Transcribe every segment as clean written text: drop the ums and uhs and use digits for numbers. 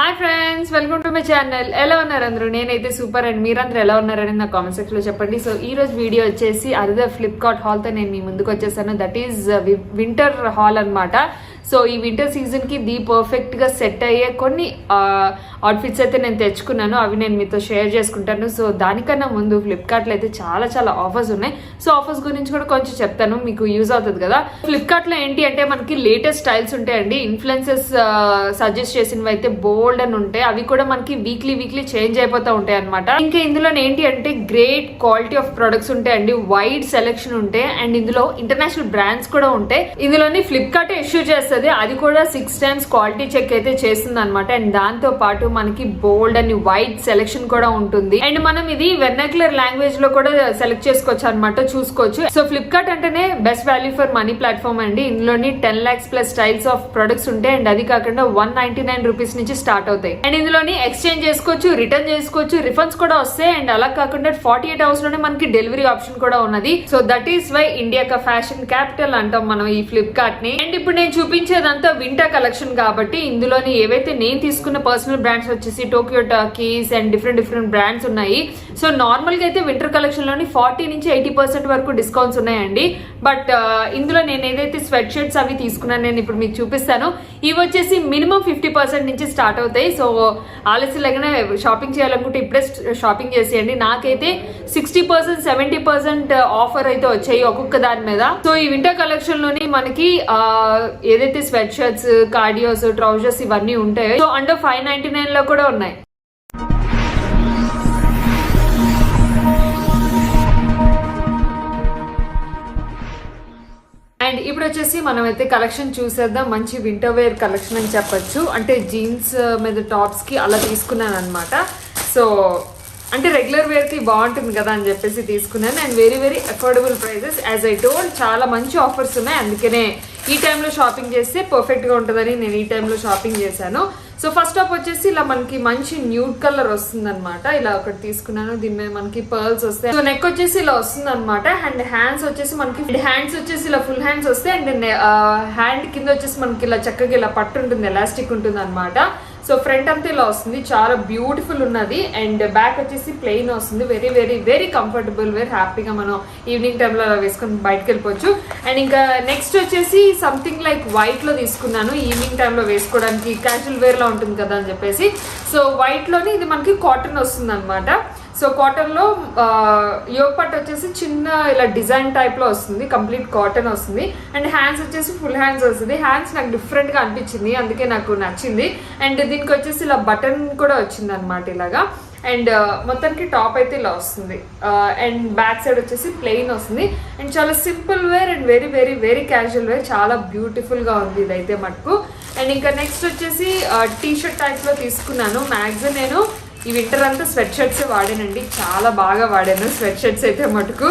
Hi friends, welcome to my channel. ఎలా ఉన్నారు అందరూ? నేనైతే సూపర్ అండ్ మీరందరూ ఎలా ఉన్నారని నా కామెంట్ సెక్షన్ లో చెప్పండి. సో ఈ రోజు వీడియో వచ్చేసి అదర్ ఫ్లిప్కార్ట్ హాల్ తో నేను మీ ముందుకు వచ్చేసాను. దట్ ఈస్ వింటర్ హాల్ అన్నమాట. సో ఈ వింటర్ సీజన్ కి ది పర్ఫెక్ట్ గా సెట్ అయ్యే కొన్ని అవుట్ఫిట్స్ అయితే నేను తెచ్చుకున్నాను. అవి నేను మీతో షేర్ చేసుకుంటాను. సో దానికన్నా ముందు ఫ్లిప్కార్ట్ లో అయితే చాలా ఆఫర్స్ ఉన్నాయి. సో ఆఫర్స్ గురించి కూడా కొంచెం చెప్తాను, మీకు యూజ్ అవుతుంది కదా. ఫ్లిప్కార్ట్ లో ఏంటి అంటే మనకి లేటెస్ట్ స్టైల్స్ ఉంటాయండి. ఇన్ఫ్లుయెన్సర్స్ సజెస్ట్ చేసినవి అయితే బోల్డ్ అని ఉంటాయి. అవి కూడా మనకి వీక్లీ చేంజ్ అయిపోతూ ఉంటాయి అనమాట. ఇంకా ఇందులో ఏంటి అంటే గ్రేట్ క్వాలిటీ ఆఫ్ ప్రొడక్ట్స్ ఉంటాయండి, వైడ్ సెలెక్షన్ ఉంటాయి అండ్ ఇందులో ఇంటర్నేషనల్ బ్రాండ్స్ కూడా ఉంటాయి. ఇందులోని ఫ్లిప్కార్ట్ ఇష్యూ చేస్తుంది, అది కూడా 6 times క్వాలిటీ చెక్ అయితే చేస్తుంది అనమాట. అండ్ దాంతో పాటు మనకి బోల్డ్ అని వైడ్ సెలెక్షన్ కూడా ఉంటుంది. అండ్ మనం ఇది వెర్నాక్యులర్ లాంగ్వేజ్ లో కూడా సెలెక్ట్ చేసుకోవచ్చు అనమాట, చూసుకోవచ్చు. సో ఫ్లిప్కార్ట్ అంటేనే best value for money platform అండి. ఇందులోని 10 lakhs plus styles of products ఉంటాయి అండ్ అది కాకుండా 199 రూపీస్ నుంచి స్టార్ట్ అవుతాయి. అండ్ ఇందులోని ఎక్స్చేంజ్ చేసుకోవచ్చు, రిటర్న్ చేసుకోవచ్చు, రిఫండ్స్ కూడా వస్తాయి. అండ్ అలా కాకుండా 48 hours లోనే మనకి డెలివరీ ఆప్షన్ కూడా ఉన్నది. So that is why India కా ఫ్యాషన్ క్యాపిటల్ అంటాం మనం ఈ ఫ్లిప్కార్ట్ ని. అండ్ ఇప్పుడు నేను చూపించేదంతా వింటర్ కలెక్షన్ కాబట్టి ఇందులోని ఏవైతే నేను తీసుకున్న పర్సనల్ బ్రాండ్స్ వచ్చేసి Tokyo talkies and different brands ఉన్నాయి. సో నార్మల్ గా అయితే వింటర్ కలెక్షన్ లోని 40 నుంచి 80% వరకు డిస్కౌంట్స్ ఉన్నాయండి. బట్ ఇందులో నేను ఏదైతే స్వెట్ షర్ట్స్ అవి తీసుకున్నాను నేను ఇప్పుడు మీకు చూపిస్తాను. ఇవి వచ్చేసి మినిమం 50% నుంచి స్టార్ట్ అవుతాయి. సో ఆలస్యం లేకనే షాపింగ్ చేయాలనుకుంటే ఇప్పుడే షాపింగ్ చేసేయండి. నాకైతే 60% 70% ఆఫర్ అయితే వచ్చాయి ఒక్కొక్క దాని మీద. సో ఈ వింటర్ కలెక్షన్ లోని మనకి ఏదైతే స్వెట్ షర్ట్స్, కార్డియోస్, ట్రౌజర్స్ ఇవన్నీ ఉంటాయి. సో అండర్ 599 లో కూడా ఉన్నాయి. అండ్ ఇప్పుడు వచ్చేసి మనమైతే కలెక్షన్ చూసేద్దాం. మంచి వింటర్ వేర్ కలెక్షన్ అని చెప్పొచ్చు. అంటే జీన్స్ మీద టాప్స్ కి అలా తీసుకున్నాను అనమాట. సో అంటే రెగ్యులర్ వేర్ కి బాగుంటుంది కదా అని చెప్పేసి తీసుకున్నాను. And very affordable prices. As I told చాలా మంచి ఆఫర్స్ ఉన్నాయి, అందుకనే ఈ టైంలో షాపింగ్ చేస్తే పర్ఫెక్ట్ గా ఉంటుందని నేను ఈ టైంలో షాపింగ్ చేశాను. సో ఫస్ట్ ఆఫ్ వచ్చేసి ఇలా మనకి మంచి న్యూడ్ కలర్ వస్తుంది అనమాట. ఇలా ఒకటి తీసుకున్నాను, దీని మీద మనకి పర్ల్స్ వస్తాయి. సో నెక్ వచ్చేసి ఇలా వస్తుంది అనమాట. అండ్ హ్యాండ్స్ వచ్చేసి మనకి ఇలా ఫుల్ హ్యాండ్స్ వస్తాయి. అండ్ హ్యాండ్ కింద వచ్చేసి మనకి ఇలా చక్కగా ఇలా పట్టు ఉంటుంది, ఎలాస్టిక్ ఉంటుంది అనమాట. సో ఫ్రంట్ అంతా ఇలా వస్తుంది, చాలా బ్యూటిఫుల్ ఉన్నది. అండ్ బ్యాక్ వచ్చేసి ప్లెయిన్ వస్తుంది. Very comfortable wear. హ్యాపీగా మనం ఈవినింగ్ టైంలో అలా వేసుకొని బయటకు వెళ్ళిపోవచ్చు. అండ్ ఇంకా నెక్స్ట్ వచ్చేసి సంథింగ్ లైక్ వైట్ లో తీసుకున్నాను, ఈవినింగ్ టైంలో వేసుకోవడానికి క్యాజువల్ వేర్ లో ఉంటుంది కదా అని చెప్పేసి. సో వైట్ లోని ఇది మనకి కాటన్ వస్తుంది అనమాట. సో కాటన్ లో యోగ్ పట్టు వచ్చేసి చిన్న ఇలా డిజైన్ టైప్ లో వస్తుంది, కంప్లీట్ కాటన్ వస్తుంది. అండ్ హ్యాండ్స్ వచ్చేసి ఫుల్ హ్యాండ్స్ వస్తుంది. హ్యాండ్స్ నాకు డిఫరెంట్ గా అనిపించింది, అందుకే నాకు నచ్చింది. అండ్ దీనికి వచ్చేసి ఇలా బటన్ కూడా వచ్చింది అనమాట ఇలాగా. అండ్ మొత్తానికి టాప్ అయితే ఇలా వస్తుంది. అండ్ బ్యాక్ సైడ్ వచ్చేసి ప్లెయిన్ వస్తుంది. అండ్ చాలా simple wear and very casual wear. చాలా బ్యూటిఫుల్ గా ఉంది ఇదైతే మటుకు. అండ్ ఇంకా నెక్స్ట్ వచ్చేసి టీ షర్ట్ టైప్ లో తీసుకున్నాను. మ్యాక్సిమం నేను ఈ వింటర్ అంతా స్వెట్ షర్ట్స్ వాడానండి, చాలా బాగా వాడాను స్వెట్ షర్ట్స్ అయితే మటుకు.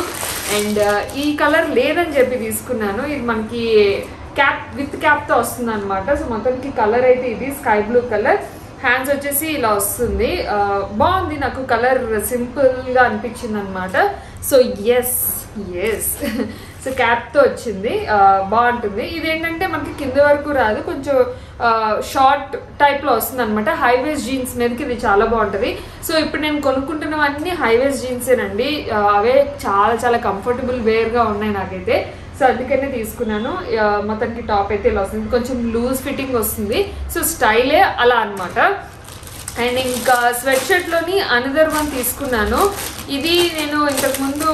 అండ్ ఈ కలర్ లేదని చెప్పి తీసుకున్నాను. ఇది మనకి విత్ క్యాప్ తో వస్తుంది అనమాట. సో మొత్తానికి కలర్ అయితే ఇది స్కై బ్లూ కలర్. హ్యాండ్స్ వచ్చేసి ఇలా వస్తుంది, బాగుంది. నాకు కలర్ సింపుల్ గా అనిపించింది అనమాట. సో ఎస్ సో క్యాప్ తో వచ్చింది, బాగుంటుంది. ఇదేంటంటే మనకి కింద వరకు రాదు, కొంచెం షార్ట్ టైప్ లో వస్తుంది అనమాట. హైవేస్ జీన్స్ మీదకి ఇది చాలా బాగుంటది. సో ఇప్పుడు నేను కొనుక్కుంటున్నవన్నీ హైవేస్ జీన్సేనండి. అవే చాలా కంఫర్టబుల్ వేర్ గా ఉన్నాయి నాకైతే. సో అందుకనే తీసుకున్నాను. మొత్తానికి టాప్ అయితే ఇలా వస్తుంది, కొంచెం లూజ్ ఫిట్టింగ్ వస్తుంది. సో స్టైలే అలా అనమాట. అండ్ ఇంకా స్వెట్ షర్ట్ లోని అనదర్ వన్ తీసుకున్నాను. ఇది నేను ఇంతకుముందు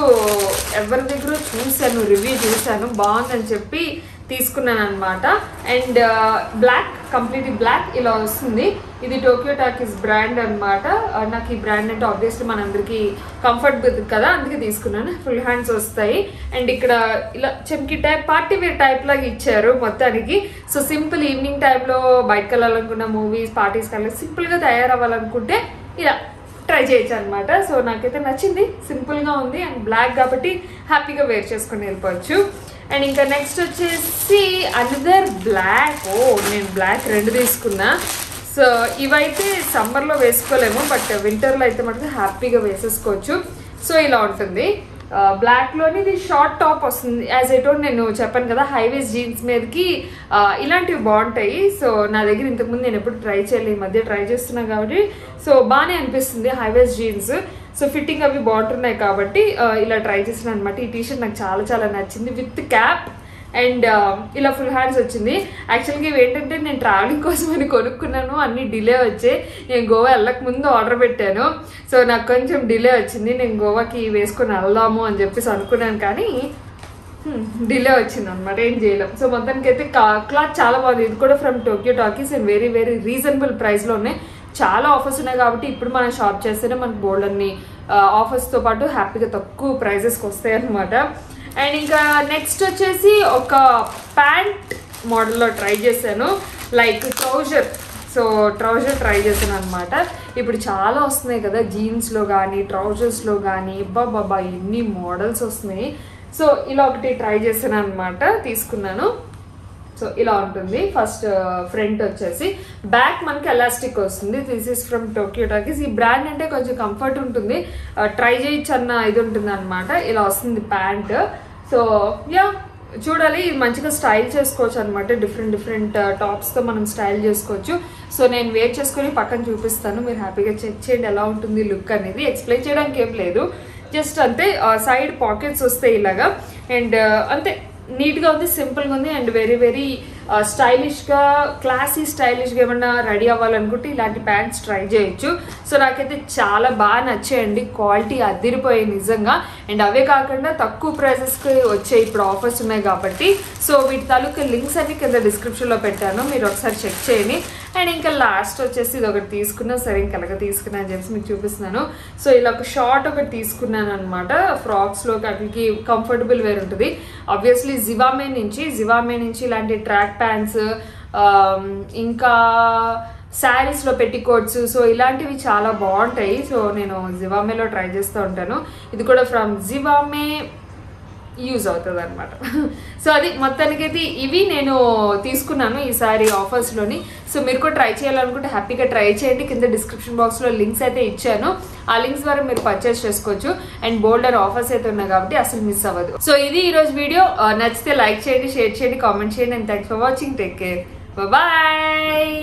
ఎవరి దగ్గర చూశాను, రివ్యూ చూశాను, బాగుందని చెప్పి తీసుకున్నాను అనమాట. అండ్ కంప్లీట్ బ్లాక్ ఇలా వస్తుంది. ఇది టోక్యో టాకీస్ బ్రాండ్ అనమాట. నాకు ఈ బ్రాండ్ అంటే ఆబ్వియస్లీ మనందరికి కంఫర్ట్ కదా, అందుకే తీసుకున్నాను. ఫుల్ హ్యాండ్స్ వస్తాయి. అండ్ ఇక్కడ ఇలా చెంకి టైప్ పార్టీ వేర్ టైప్ లాగా ఇచ్చారు మొత్తానికి. సో సింపుల్ ఈవినింగ్ టైంలో బయటకు వెళ్ళాలనుకున్న, మూవీస్ పార్టీస్ కల్లా సింపుల్ గా తయారవ్వాలనుకుంటే ఇలా ట్రై చేయొచ్చు అనమాట. సో నాకైతే నచ్చింది, సింపుల్ గా ఉంది. అండ్ బ్లాక్ కాబట్టి హ్యాపీగా వేర్ చేసుకుని వెళ్ళిపోవచ్చు. అండ్ ఇంకా నెక్స్ట్ వచ్చేసి అనదర్ బ్లాక్. నేను బ్లాక్ 2 తీసుకున్నా. సో ఇవైతే సమ్మర్లో వేసుకోలేము, బట్ వింటర్లో అయితే మనకు హ్యాపీగా వేసేసుకోవచ్చు. సో ఇలా ఉంటుంది. బ్లాక్ లోని ఇది షార్ట్ టాప్ వస్తుంది. యాజ్ ఎ టోన్ నేను చెప్పాను కదా హైవేస్ జీన్స్ మీదకి ఇలాంటివి బాగుంటాయి. సో నా దగ్గర ఇంతకుముందు నేను ఎప్పుడు ట్రై చేయలేదు, ఈ మధ్య ట్రై చేస్తున్నాను కాబట్టి సో బాగానే అనిపిస్తుంది హైవేస్ జీన్స్. సో ఫిట్టింగ్ అవి బాగుంటున్నాయి కాబట్టి ఇలా ట్రై చేసిన అనమాట. ఈ టీషర్ట్ నాకు చాలా చాలా నచ్చింది విత్ క్యాప్ అండ్ ఇలా ఫుల్ హ్యాండ్స్ వచ్చింది. యాక్చువల్గా ఇవి ఏంటంటే నేను ట్రావెలింగ్ కోసం అని కొనుక్కున్నాను, అన్ని డిలే వచ్చాయి. నేను గోవా వెళ్ళక ముందు ఆర్డర్ పెట్టాను, సో నాకు కొంచెం డిలే వచ్చింది. నేను గోవాకి వేసుకొని వెళ్దాము అని చెప్పేసి అనుకున్నాను కానీ డిలే వచ్చింది అనమాట, ఏం చేయలేం. సో మొత్తానికి అయితే క్లాత్ చాలా బాగుంది. ఇది కూడా from Tokyo talkies and very very reasonable ప్రైస్లో ఉన్నాయి. చాలా ఆఫర్స్ ఉన్నాయి కాబట్టి ఇప్పుడు మనం షాప్ చేస్తేనే మనకు బోల్డ్ అన్ని ఆఫర్స్తో పాటు హ్యాపీగా తక్కువ ప్రైజెస్కి వస్తాయి అనమాట. అండ్ ఇంకా నెక్స్ట్ వచ్చేసి ఒక ప్యాంట్ మోడల్లో ట్రై చేశాను, like trouser. So trouser try చేశాను అనమాట. ఇప్పుడు చాలా వస్తున్నాయి కదా జీన్స్లో కానీ ట్రౌజర్స్లో కానీ, బాబా ఎన్ని మోడల్స్ వస్తున్నాయి. సో ఇలా ఒకటి ట్రై చేశాను అనమాట, తీసుకున్నాను. సో ఇలా ఉంటుంది. ఫస్ట్ ఫ్రంట్ వచ్చేసి, బ్యాక్ మనకి ఎలాస్టిక్ వస్తుంది. This is from Tokyo talkies. ఈ బ్రాండ్ అంటే కొంచెం కంఫర్ట్ ఉంటుంది, ట్రై చేయొచ్చు అన్న ఇది ఉంటుంది అనమాట. ఇలా వస్తుంది ప్యాంట్. సో యా చూడాలి, ఇది మంచిగా స్టైల్ చేసుకోవచ్చు అనమాట. డిఫరెంట్ టాప్స్తో మనం స్టైల్ చేసుకోవచ్చు. సో నేను వేర్ చేసుకొని పక్కన చూపిస్తాను, మీరు హ్యాపీగా చెక్ చేయండి ఎలా ఉంటుంది లుక్ అనేది. ఎక్స్ప్లెయిన్ చేయడానికి ఏం లేదు, జస్ట్ అంతే. సైడ్ పాకెట్స్ వస్తాయి ఇలాగా అండ్ అంతే. నీట్గా ఉంది, సింపుల్గా ఉంది అండ్ వెరీ వెరీ స్టైలిష్గా, క్లాసీ స్టైలిష్గా ఏమన్నా రెడీ అవ్వాలనుకుంటే ఇలాంటి ప్యాంట్స్ ట్రై చేయొచ్చు. సో నాకైతే చాలా బాగా నచ్చాయండి, క్వాలిటీ అదిరిపోయాయి నిజంగా. అండ్ అవే కాకుండా తక్కువ ప్రైసెస్కి వచ్చే ఇప్పుడు ఆఫర్స్ ఉన్నాయి కాబట్టి సో వీటి తాలూకు లింక్స్ అన్ని కింద డిస్క్రిప్షన్లో పెట్టాను, మీరు ఒకసారి చెక్ చేయండి. అండ్ ఇంకా లాస్ట్ వచ్చేసి ఇది ఒకటి తీసుకున్నా, సరే ఇంకలాగా తీసుకున్నా అని చెప్పేసి మీకు చూపిస్తున్నాను. సో ఇలా ఒక షార్ట్ ఒకటి తీసుకున్నాను అనమాట. ఫ్రాక్స్లోకి అట్లకి కంఫర్టబుల్ వేర్ ఉంటుంది. ఆబ్వియస్లీ జివామే నుంచి ఇలాంటి ట్రాక్ ప్యాంట్స్, ఇంకా శారీస్లో పెట్టికోట్స్, సో ఇలాంటివి చాలా బాగుంటాయి. సో నేను జివామేలో ట్రై చేస్తూ ఉంటాను. ఇది కూడా ఫ్రమ్ జివామే యూజ్ అవుతుంది అనమాట. సో అది మొత్తానికైతే ఇవి నేను తీసుకున్నాను ఈసారి ఆఫర్స్లోని. సో మీరు కూడా ట్రై చేయాలనుకుంటే హ్యాపీగా ట్రై చేయండి. కింద డిస్క్రిప్షన్ బాక్స్లో లింక్స్ అయితే ఇచ్చాను, ఆ లింక్స్ ద్వారా మీరు పర్చేస్ చేసుకోవచ్చు. అండ్ బోల్డర్ ఆఫర్స్ అయితే ఉన్నాయి కాబట్టి అసలు మిస్ అవ్వదు. సో ఇది ఈరోజు వీడియో. నచ్చితే లైక్ చేయండి, షేర్ చేయండి, కామెంట్ చేయండి. And thanks for watching. Take care, bye.